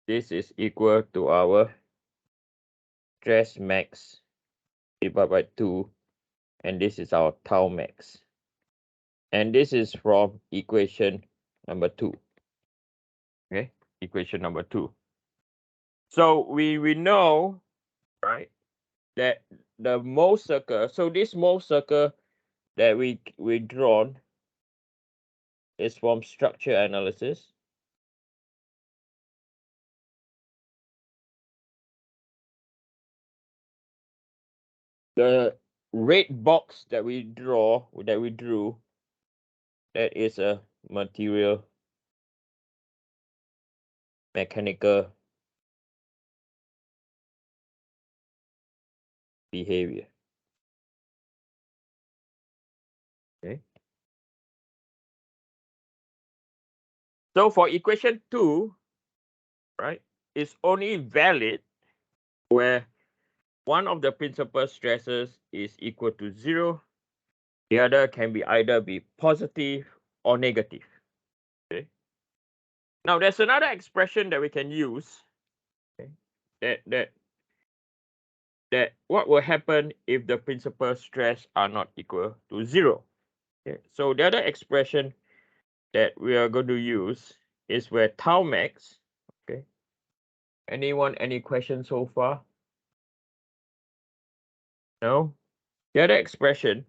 this is equal to our stress max divided by 2, and this is our tau max. And this is from equation number 2. Okay, equation number 2. So we know, right, that the mole circle, so this mole circle that we drawn is from structure analysis. The red box that we drew, that is a material mechanical behavior. Okay. So for equation 2, right, it's only valid where one of the principal stresses is equal to 0. The other can be either be positive or negative. Okay. Now there's another expression that we can use. Okay, that what will happen if the principal stress are not equal to 0. Okay. So the other expression that we are going to use is where tau max. Okay. Anyone, any questions so far? No? The other expression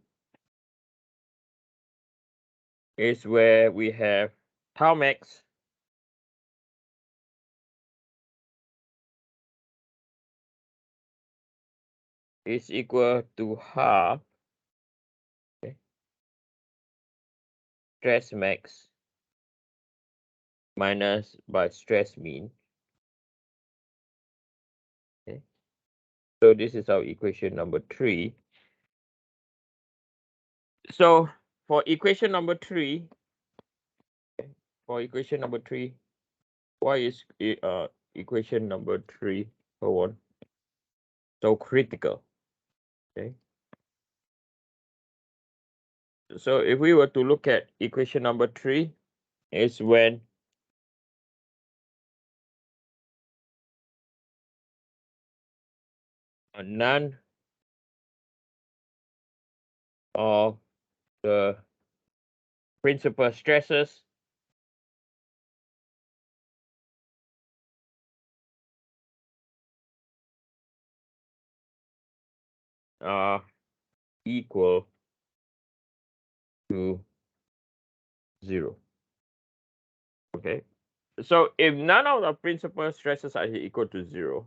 is where we have tau max is equal to half, okay, stress max minus by stress mean. Okay. So this is our equation number 3. So for equation number 3, why is equation number 3 so critical? Okay. So if we were to look at equation number 3, is when none of the principal stresses are equal to 0. Okay. So if none of the principal stresses are equal to 0,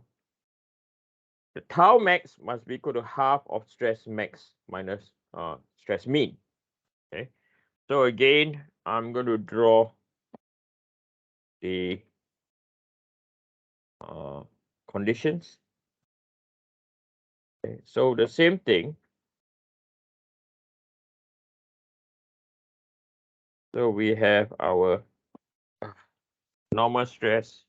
the tau max must be equal to half of stress max minus stress mean. Okay. So again, I'm going to draw the conditions. Okay. So the same thing. So we have our normal stress.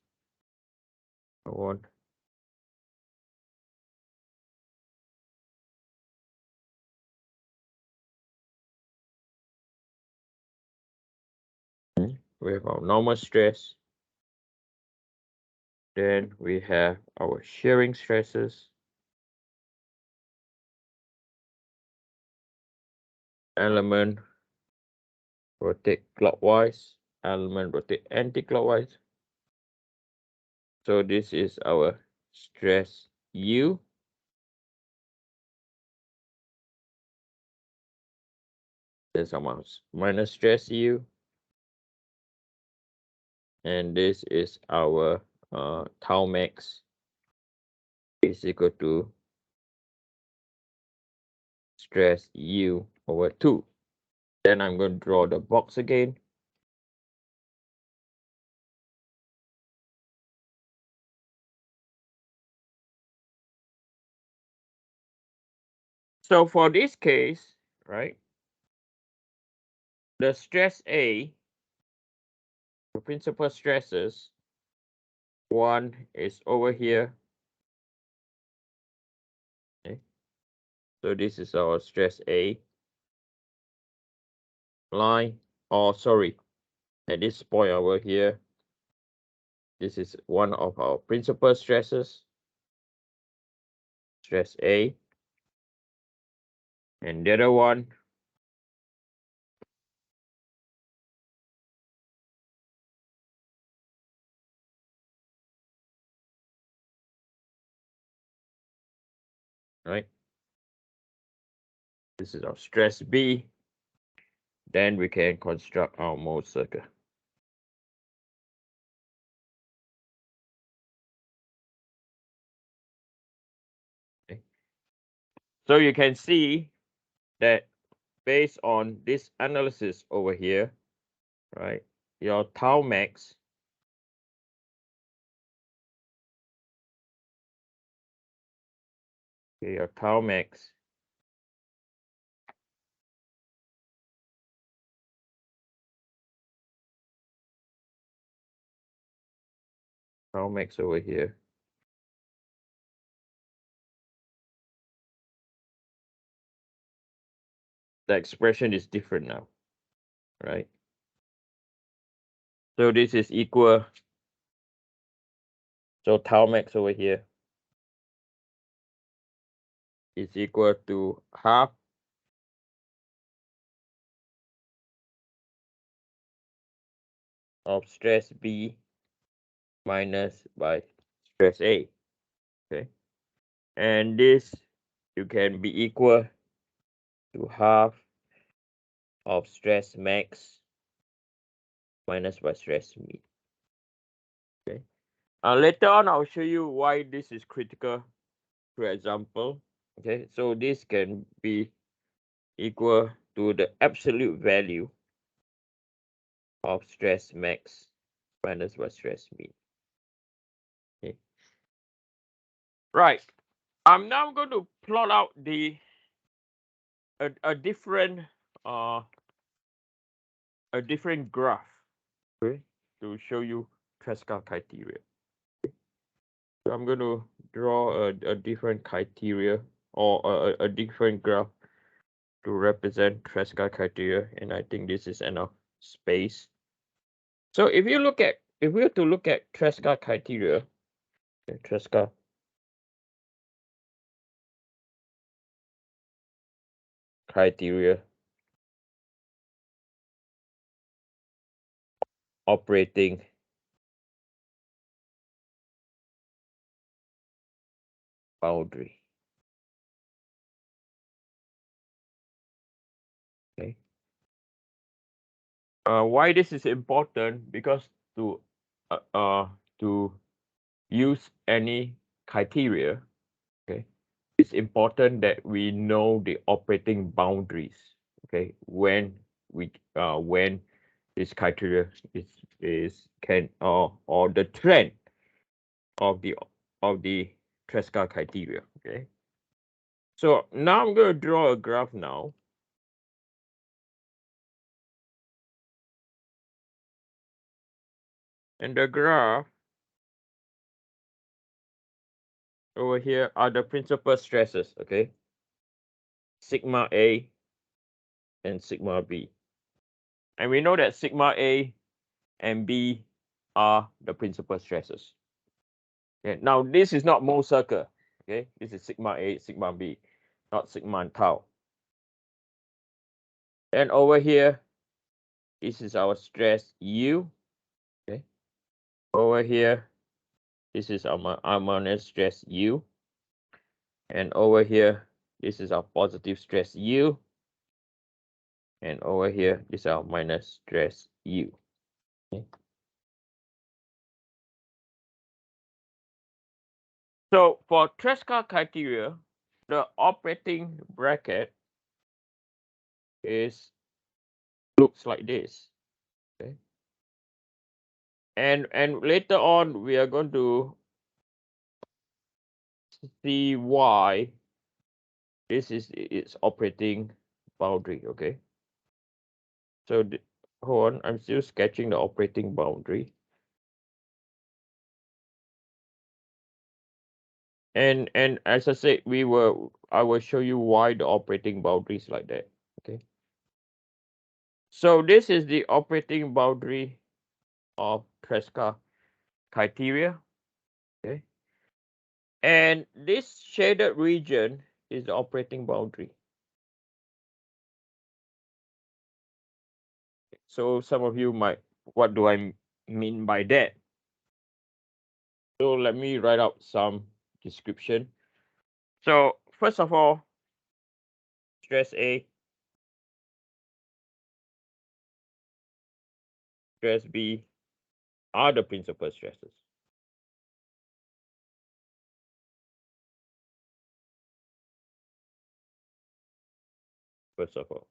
We have our normal stress. Then we have our shearing stresses. Element rotate clockwise, element rotate anti-clockwise. So this is our stress U. There's our minus stress U. And this is our tau max is equal to stress U over 2. Then I'm going to draw the box again. So for this case, right, the stress A, the principal stresses, one is over here. Okay. So this is our stress A line, or sorry, at this point over here, This is one of our principal stresses, stress A. And the other one, right? This is our stress B. Then we can construct our mole circle. Okay. So you can see that based on this analysis over here, right, your tau max your tau max over here. The expression is different now, right? So this is equal, so tau max over here is equal to half of stress B minus by stress A, okay? And this you can be equal to half of stress max minus by stress me. Okay. Later on, I'll show you why this is critical. For example, okay, so this can be equal to the absolute value of stress max minus by stress mean. Okay. Right. I'm now going to plot out the a different graph, okay, to show you Tresca criteria. So I'm going to draw a different criteria or a different graph to represent Tresca criteria, and I think this is enough space. So if we were to look at Tresca criteria, okay, Tresca criteria operating boundary. Okay. Why this is important? Because to use any criteria, okay, it's important that we know the operating boundaries. Okay, when this criteria is can or the trend of the Tresca criteria. Okay. So now I'm going to draw a graph now. And the graph over here are the principal stresses, okay? Sigma A and sigma B. And we know that sigma A and B are the principal stresses. Okay, now this is not mole circle, okay? This is sigma A, sigma B, not sigma and tau. And over here, this is our stress U, okay? Over here, this is our minus stress U. And over here, this is our positive stress U. And over here, this is our minus stress U. Okay. So for Tresca criteria, the operating bracket looks like this. Okay. And later on, we are going to see why this is its operating boundary. Okay. So hold on, I'm still sketching the operating boundary. And as I said, I will show you why the operating boundary is like that. Okay. So this is the operating boundary of Tresca criteria. Okay. And this shaded region is the operating boundary. So some of you might, what do I mean by that? So let me write out some description. So first of all, stress A, stress B are the principal stresses. First of all.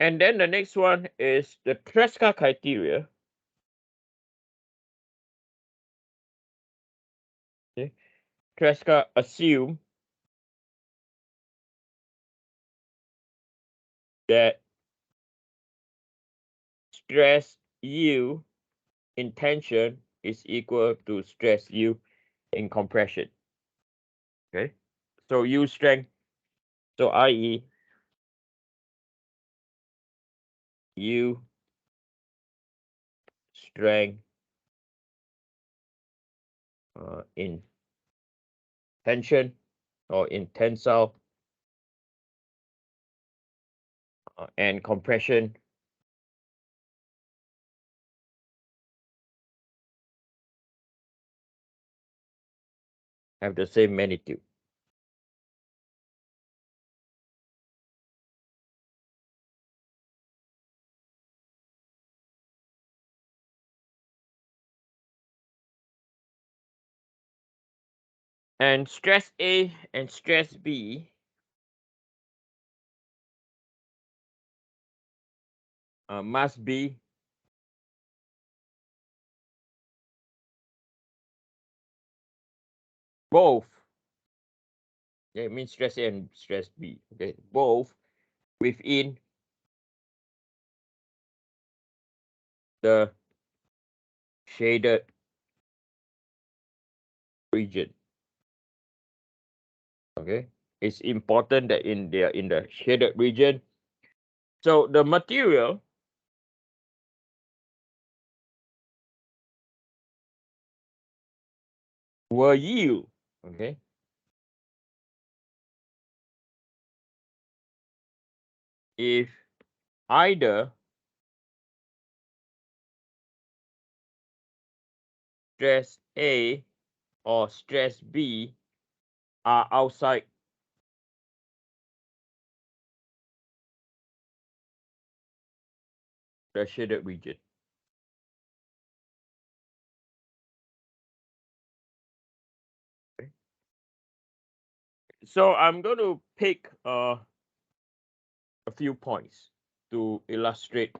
And then the next one is the Tresca criteria. Okay. Tresca assume that stress U in tension is equal to stress U in compression. Okay. So U strength, so i.e. U strength in tension or in tensile and compression have the same magnitude. And stress A and stress B must be both. Okay, it means stress A and stress B. Okay, both within the shaded region. Okay, it's important that they are in the shaded region. So the material will yield. Okay, if either stress A or stress B are outside the shaded region. Okay. So I'm going to pick a few points to illustrate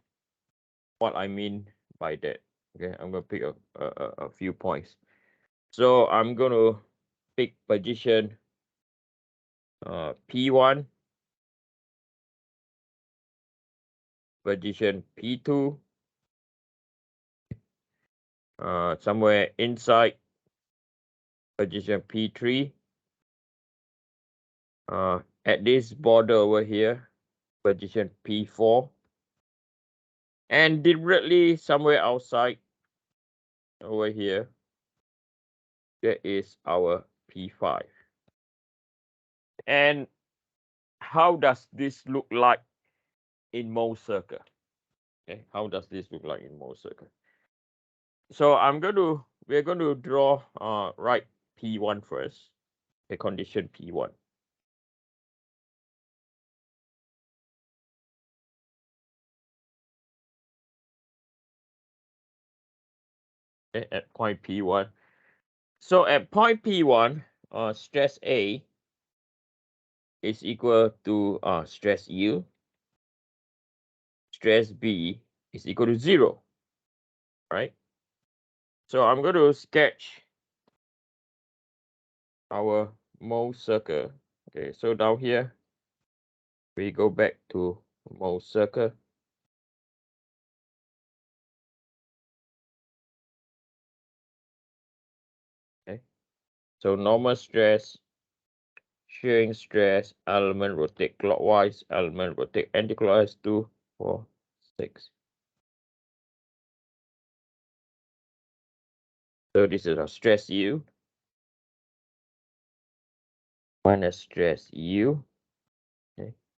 what I mean by that. Okay, I'm going to pick a few points. So I'm going to pick position P1, position P2, somewhere inside position P3, at this border over here, position P4, and directly somewhere outside over here, that is our P5. And how does this look like in Mohs circle? Okay, how does this look like in Mohs circle? So we're going to draw right P1 first, the condition P1. Okay, at point P1. So at point P1, stress A is equal to stress U. Stress B is equal to 0, right? So I'm going to sketch our Mohs circle. Okay, so down here, we go back to Mohs circle. Okay, so normal stress, shearing stress, element rotate clockwise, element rotate anticlockwise to 4, 6. So this is our stress U minus stress U